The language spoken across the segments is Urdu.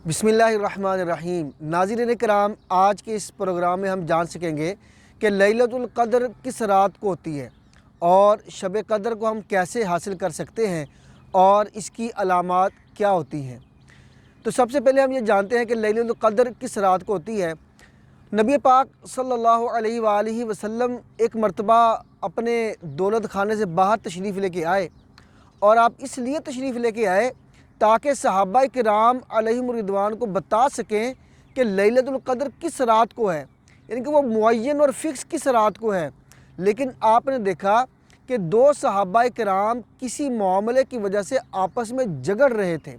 بسم اللہ الرحمن الرحیم۔ ناظرین کرام، آج کے اس پروگرام میں ہم جان سکیں گے کہ لیلۃ القدر کس رات کو ہوتی ہے اور شب قدر کو ہم کیسے حاصل کر سکتے ہیں اور اس کی علامات کیا ہوتی ہیں۔ تو سب سے پہلے ہم یہ جانتے ہیں کہ لیلۃ القدر کس رات کو ہوتی ہے۔ نبی پاک صلی اللہ علیہ وآلہ وسلم ایک مرتبہ اپنے دولت خانے سے باہر تشریف لے کے آئے، اور آپ اس لیے تشریف لے کے آئے تاکہ صحابہ کرام علیہم الرضوان کو بتا سکیں کہ لیلۃ القدر کس رات کو ہے، یعنی کہ وہ معین اور فکس کس رات کو ہے۔ لیکن آپ نے دیکھا کہ دو صحابہ کرام کسی معاملے کی وجہ سے آپس میں جھگڑ رہے تھے،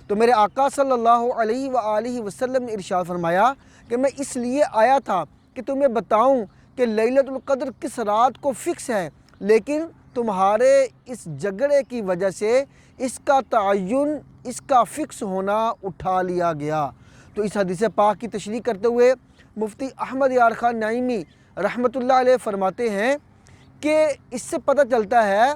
تو میرے آقا صلی اللہ علیہ وآلہ وسلم نے ارشاد فرمایا کہ میں اس لیے آیا تھا کہ تمہیں بتاؤں کہ لیلۃ القدر کس رات کو فکس ہے، لیکن تمہارے اس جھگڑے کی وجہ سے اس کا تعین، اس کا فکس ہونا اٹھا لیا گیا۔ تو اس حدیث پاک کی تشریح کرتے ہوئے مفتی احمد یار خان نعیمی رحمۃ اللہ علیہ فرماتے ہیں کہ اس سے پتہ چلتا ہے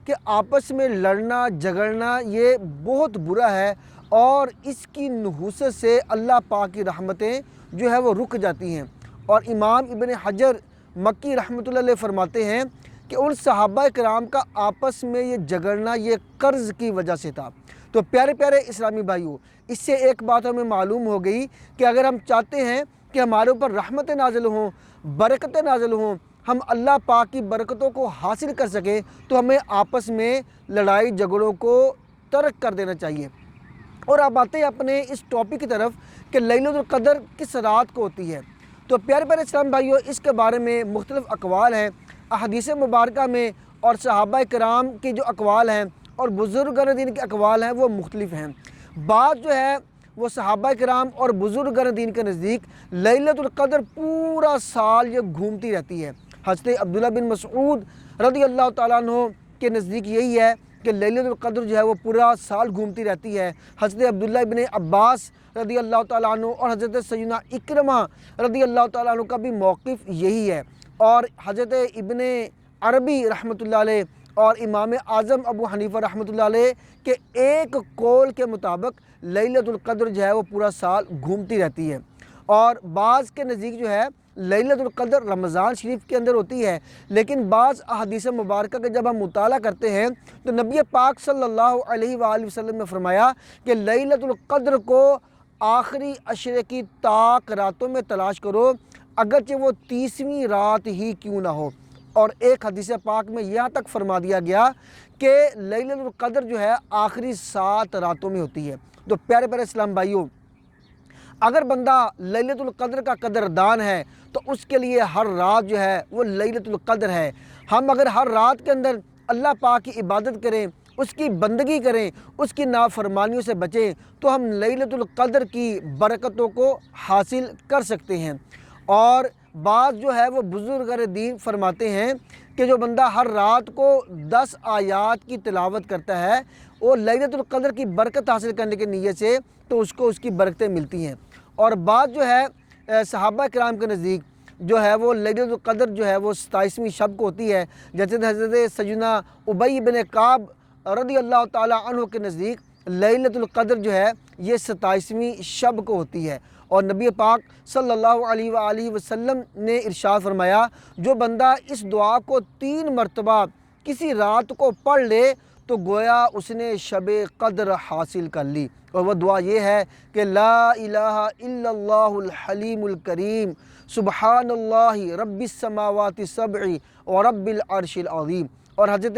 کہ آپس میں لڑنا جھگڑنا یہ بہت برا ہے، اور اس کی نحوست سے اللہ پاک کی رحمتیں جو ہے وہ رک جاتی ہیں۔ اور امام ابن حجر مکی رحمۃ اللہ علیہ فرماتے ہیں کہ ان صحابہ کرام کا آپس میں یہ جھگڑنا یہ قرض کی وجہ سے تھا۔ تو پیارے پیارے اسلامی بھائیوں، اس سے ایک بات ہمیں معلوم ہو گئی کہ اگر ہم چاہتے ہیں کہ ہمارے اوپر رحمتیں نازل ہوں، برکتیں نازل ہوں، ہم اللہ پاک کی برکتوں کو حاصل کر سکیں، تو ہمیں آپس میں لڑائی جھگڑوں کو ترک کر دینا چاہیے۔ اور اب آتے ہیں اپنے اس ٹاپک کی طرف کہ لیلۃ القدر کس رات کو ہوتی ہے۔ تو پیارے پیارے اسلام بھائیوں، اس کے بارے میں مختلف اقوال ہیں احادیث مبارکہ میں، اور صحابہ کرام کے جو اقوال ہیں اور بزرگان دین کے اقوال ہیں وہ مختلف ہیں۔ بعض جو ہے وہ صحابہ کرام اور بزرگان دین کے نزدیک لیلۃ القدر پورا سال یہ گھومتی رہتی ہے۔ حضرت عبداللہ بن مسعود رضی اللہ تعالیٰ عنہ کے نزدیک یہی ہے کہ لیلۃ القدر جو ہے وہ پورا سال گھومتی رہتی ہے۔ حضرت عبداللہ بن عباس رضی اللہ تعالیٰ عنہ اور حضرت سیدنا اکرمہ رضی اللہ تعالیٰ عنہ کا بھی موقف یہی ہے، اور حضرت ابن عربی رحمۃ اللہ علیہ اور امام اعظم ابو حنیفہ رحمۃ اللہ علیہ کے ایک قول کے مطابق لیلۃ القدر جو ہے وہ پورا سال گھومتی رہتی ہے۔ اور بعض کے نزدیک جو ہے لیلۃ القدر رمضان شریف کے اندر ہوتی ہے، لیکن بعض احادیث مبارکہ کا جب ہم مطالعہ کرتے ہیں تو نبی پاک صلی اللہ علیہ وآلہ وسلم نے فرمایا کہ لیلۃ القدر کو آخری عشرے کی طاق راتوں میں تلاش کرو، اگرچہ وہ 30ویں رات ہی کیوں نہ ہو۔ اور ایک حدیث پاک میں یہاں تک فرما دیا گیا کہ لیلۃ القدر جو ہے آخری 7 راتوں میں ہوتی ہے۔ تو پیارے پیارے اسلام بھائیوں، اگر بندہ لیلۃ القدر کا قدردان ہے تو اس کے لیے ہر رات جو ہے وہ لیلۃ القدر ہے۔ ہم اگر ہر رات کے اندر اللہ پاک کی عبادت کریں، اس کی بندگی کریں، اس کی نافرمانیوں سے بچیں، تو ہم لیلۃ القدر کی برکتوں کو حاصل کر سکتے ہیں۔ اور بعض جو ہے وہ بزرگان دین فرماتے ہیں کہ جو بندہ ہر رات کو 10 آیات کی تلاوت کرتا ہے وہ لیلۃ القدر کی برکت حاصل کرنے کی نیت سے، تو اس کو اس کی برکتیں ملتی ہیں۔ اور بعض جو ہے صحابہ کرام کے نزدیک جو ہے وہ لیلۃ القدر جو ہے وہ 27ویں شب کو ہوتی ہے، جیسے حضرت سیدنا ابی بن کعب رضی اللہ تعالیٰ عنہ کے نزدیک لیلۃ القدر جو ہے یہ 27ویں شب کو ہوتی ہے۔ اور نبی پاک صلی اللہ علیہ وآلہ وسلم نے ارشاد فرمایا جو بندہ اس دعا کو 3 مرتبہ کسی رات کو پڑھ لے تو گویا اس نے شب قدر حاصل کر لی۔ اور وہ دعا یہ ہے کہ لا الہ الا اللہ الحلیم الکریم سبحان اللہ رب السماوات السبع ورب العرش العظیم۔ اور حضرت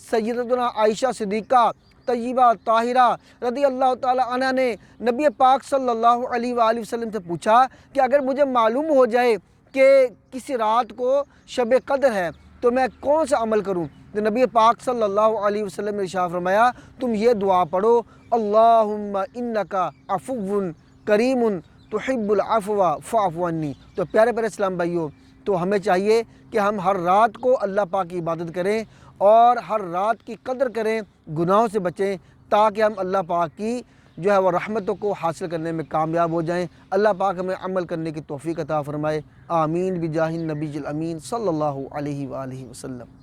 سیدتنا عائشہ صدیقہ طیبہ طاہرہ رضی اللہ تعالیٰ عنہ نے نبی پاک صلی اللہ علیہ وآلہ وسلم سے پوچھا کہ اگر مجھے معلوم ہو جائے کہ کسی رات کو شب قدر ہے تو میں کون سا عمل کروں؟ تو نبی پاک صلی اللہ علیہ وسلم نے ارشاد فرمایا تم یہ دعا پڑھو، اللہم انکا عفو کریم تحب العفو فاعف عنی۔ تو پیارے پیارے اسلام بھائیوں، تو ہمیں چاہیے کہ ہم ہر رات کو اللہ پاک کی عبادت کریں اور ہر رات کی قدر کریں، گناہوں سے بچیں، تاکہ ہم اللہ پاک کی جو ہے وہ رحمتوں کو حاصل کرنے میں کامیاب ہو جائیں۔ اللہ پاک ہمیں عمل کرنے کی توفیق عطا فرمائے، آمین بجاہ النبی الامین صلی اللہ علیہ وآلہ وسلم۔